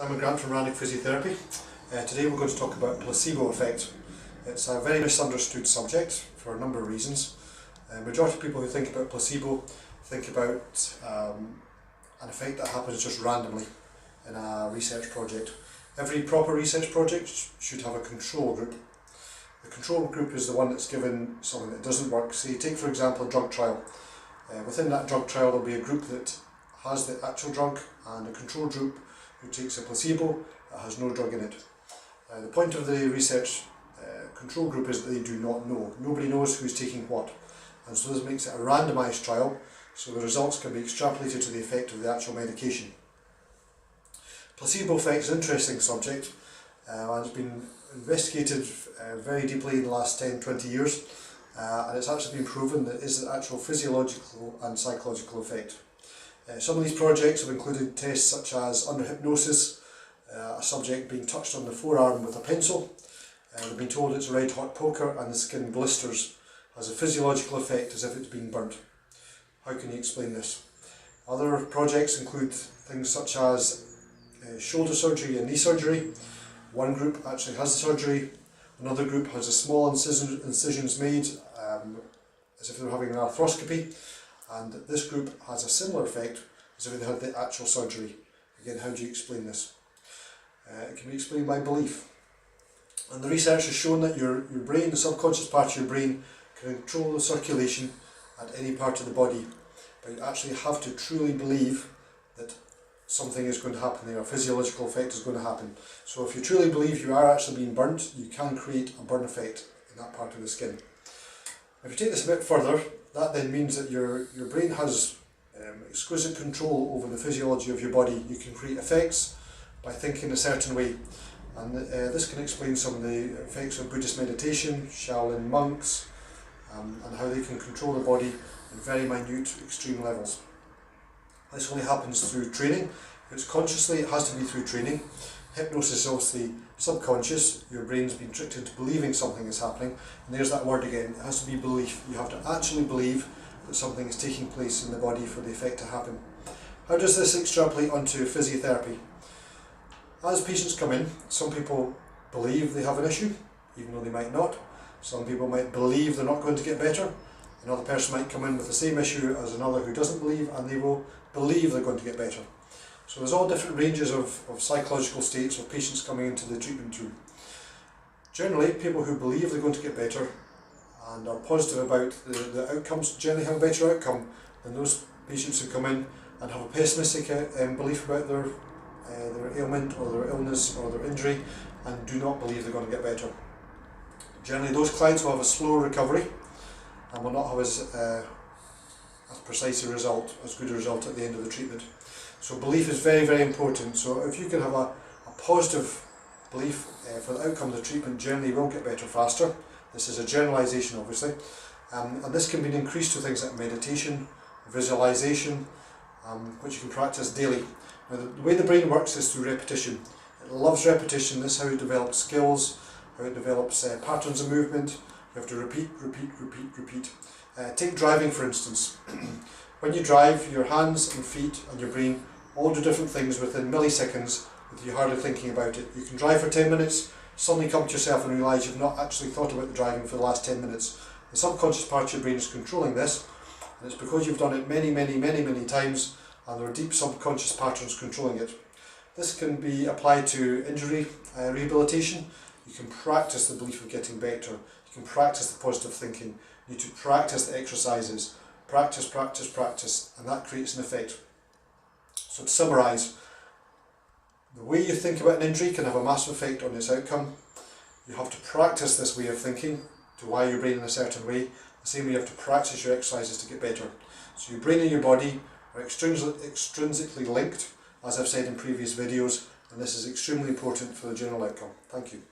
I'm Grant from Randic Physiotherapy. Today we're going to talk about placebo effect. It's a very misunderstood subject for a number of reasons. Majority of people who think about placebo think about an effect that happens just randomly in a research project. Every proper research project should have a control group. The control group is the one that's given something that doesn't work. Say, take for example a drug trial. Within that drug trial there will be a group that has the actual drug and a control group who takes a placebo that has no drug in it. The point of the research control group is that they do not know. Nobody knows who's taking what. And so this makes it a randomised trial, so the results can be extrapolated to the effect of the actual medication. Placebo effect is an interesting subject and it's been investigated very deeply in the last 10-20 years and it's actually been proven that it is an actual physiological and psychological effect. Some of these projects have included tests such as under hypnosis, a subject being touched on the forearm with a pencil. They've been told it's red hot poker and the skin blisters, has a physiological effect as if it's being burnt. How can you explain this? Other projects include things such as shoulder surgery and knee surgery. One group actually has the surgery, another group has a small incisions made as if they were having an arthroscopy, and this group has a similar effect as if they had the actual surgery. Again, how do you explain this? It can be explained by belief. And the research has shown that your brain, the subconscious part of your brain, can control the circulation at any part of the body, but you actually have to truly believe that something is going to happen there, a physiological effect is going to happen. So if you truly believe you are actually being burnt, you can create a burn effect in that part of the skin. If you take this a bit further, that then means that your brain has exquisite control over the physiology of your body. You can create effects by thinking a certain way, and this can explain some of the effects of Buddhist meditation, Shaolin monks, and how they can control the body in very minute, extreme levels. This only happens through training. If it's consciously, it has to be through training. Hypnosis is obviously subconscious. Your brain's been tricked into believing something is happening, and there's that word again. It has to be belief. You have to actually believe that something is taking place in the body for the effect to happen. How does this extrapolate onto physiotherapy? As patients come in, some people believe they have an issue, even though they might not. Some people might believe they're not going to get better. Another person might come in with the same issue as another who doesn't believe, and they will believe they're going to get better. So there's all different ranges of psychological states of patients coming into the treatment room. Generally, people who believe they're going to get better and are positive about the outcomes generally have a better outcome than those patients who come in and have a pessimistic belief about their ailment or their illness or their injury and do not believe they're going to get better. Generally, those clients will have a slow recovery and will not have as precise a result, as good a result at the end of the treatment. So belief is very, very important. So if you can have a positive belief for the outcome of the treatment, generally you will get better faster. This is a generalisation obviously, and this can be increased to things like meditation, visualisation, which you can practice daily. Now the way the brain works is through repetition. It loves repetition. This is how it develops skills, how it develops patterns of movement. You have to repeat, repeat, repeat, repeat. Take driving for instance. When you drive, your hands and feet and your brain all do different things within milliseconds with you hardly thinking about it. You can drive for 10 minutes, suddenly come to yourself and realise you've not actually thought about the driving for the last 10 minutes. The subconscious part of your brain is controlling this, and it's because you've done it many, many, many, many times, and there are deep subconscious patterns controlling it. This can be applied to injury rehabilitation. You can practice the belief of getting better. You can practice the positive thinking. You need to practice the exercises. Practice, practice, practice, and that creates an effect. So to summarise, the way you think about an injury can have a massive effect on its outcome. You have to practice this way of thinking to wire your brain in a certain way. The same way you have to practice your exercises to get better. So your brain and your body are extrinsically linked, as I've said in previous videos, and this is extremely important for the general outcome. Thank you.